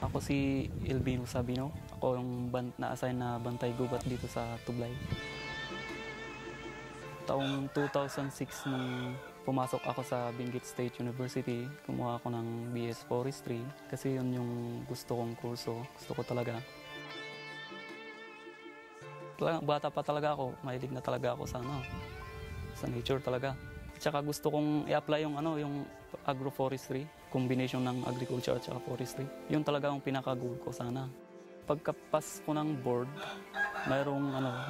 Ako si Elvino Sabino. Ako yung na-assign na bantay gubat dito sa Tublay. Taong 2006 nung pumasok ako sa Benguet State University, kumuha ako ng BS Forestry kasi yun yung gusto kong kurso. Gusto ko talaga. Bata pa talaga ako, mahilig na talaga ako sa nature talaga. Tsaka gusto kong i-apply yung agroforestry, combination ng agriculture at saka forestry. Yun talaga ang pinaka-goal ko sana. Pagkapas ko ng board,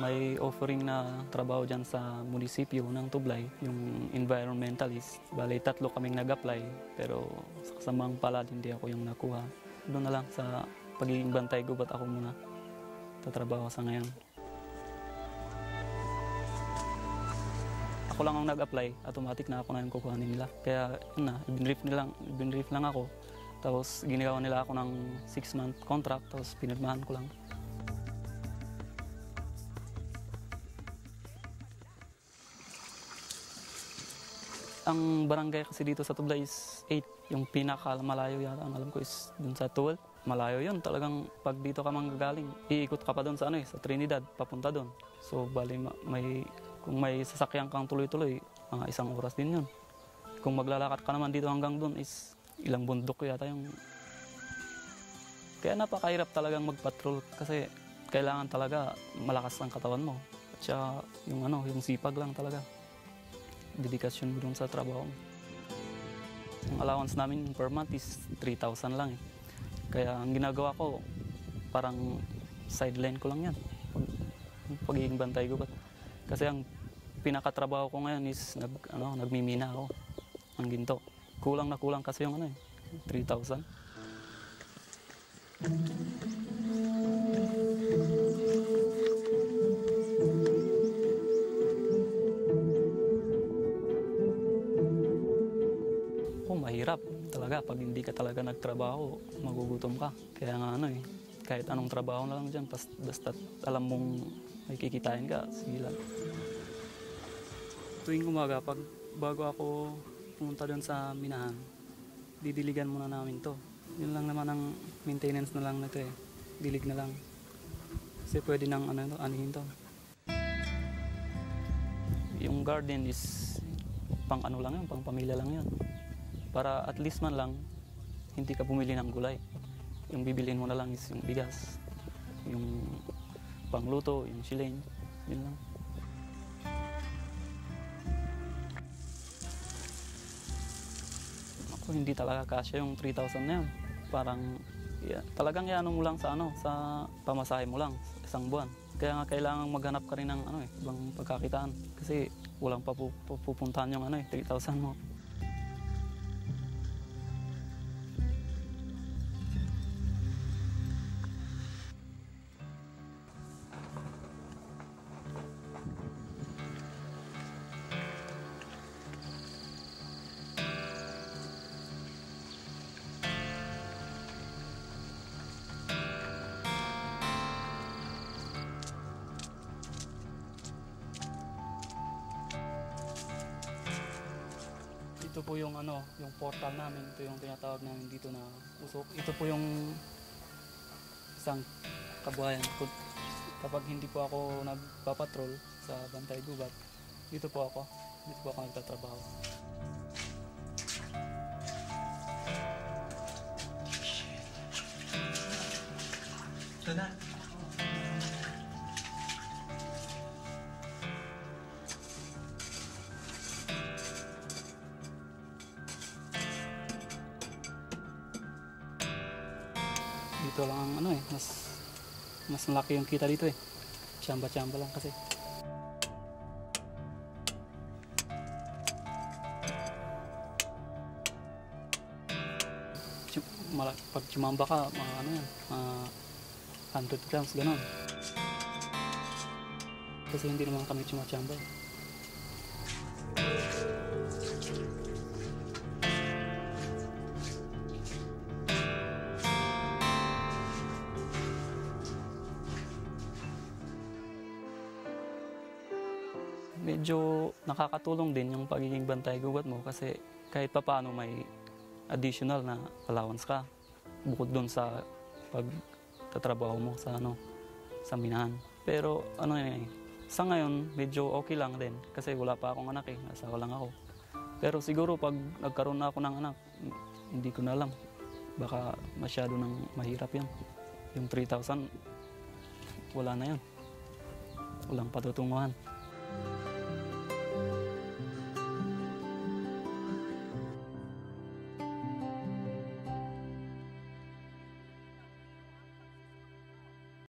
may offering na trabaho dyan sa munisipyo ng Tublay, yung environmentalist. Bale, 3 kaming nag-apply, pero sa kasamang palad hindi ako yung nakuha. Doon na lang sa pagiging bantay gubat ako muna tatrabaho sa ngayon. Ako lang ang nag-apply, automatic na ako na yung kukuhanin nila. Kaya yun na, ibinrief lang ako. Tapos ginawa nila ako ng 6-month contract, tapos pinirmahan ko lang. Ang barangay kasi dito sa Tublay is 8. Yung pinakamalayo yata, ang alam ko is dun sa 12. Malayo yun, talagang pag dito ka manggagaling, iikot ka pa dun sa sa Trinidad, papunta dun. So bali kung may sasakyan kang tuloy-tuloy, mga 1 oras din yun. Kung maglalakad ka naman dito hanggang dun is ilang bundok yata yung... Kaya napakahirap talagang magpatrol kasi kailangan talaga malakas ang katawan mo. At saka yung sipag lang talaga. Dedikasyon mo dun sa trabaho mo. Ang allowance namin per month is 3,000 lang eh. Kaya ang ginagawa ko, parang sideline ko lang yan. Pagiging bantay gubat. Kasi ang pinakatrabaho ko ngayon is nagmimina ako ng ginto. Kulang na kulang kasi yung 3,000. Mahirap talaga pag hindi ka talaga nagtrabaho, magugutom ka. Kaya nga kahit anong trabaho na lang dyan, basta alam mong may kikitain ka, sige lang. Tuwing umaga, bago ako pumunta doon sa minahan, didiligan muna namin to. Yun lang naman ang maintenance na lang na ito eh. Dilig na lang. Kasi pwede nang anihin to. Yung garden is pang lang yun, pang pamilya lang yun. Para at least man lang, hindi ka bumili ng gulay. Yung bibilin mo na lang is yung bigas, yung pangluto, yung silane, yun lang. Ako hindi talaga kasya yung 3,000 na yun. Parang talagang iano mo lang sa pamasahe mo lang, isang buwan. Kaya nga kailangan maghanap ka rin ng ibang pagkakitaan. Kasi walang pupuntahan yung 3,000 mo. Ito po yung yung portal namin, ito yung tinatawag namin dito na usok. Ito po yung isang kabuhayan. Kapag hindi po ako nagpapatrol sa bantay gubat, dito po ako nagtatrabaho. Ito na. Dito lang ang mas malaki yung kita dito eh. Tsamba-tsamba lang kasi. Pag tsumamba ka, mga 100 grams, gano'n. Kasi hindi naman kami tsumachamba. Medyo nakakatulong din yung pagiging bantay gubat mo kasi kahit papaano may additional na allowance ka bukod doon sa pag tatrabaho mo sa sa minahan. Pero sa ngayon medyo okay lang din kasi wala pa akong anak asawa lang ako. Pero siguro pag nagkaroon na ako ng anak, hindi ko na alam. Baka masyado nang mahirap yan. Yung 3,000, wala na yan. Walang patutunguhan.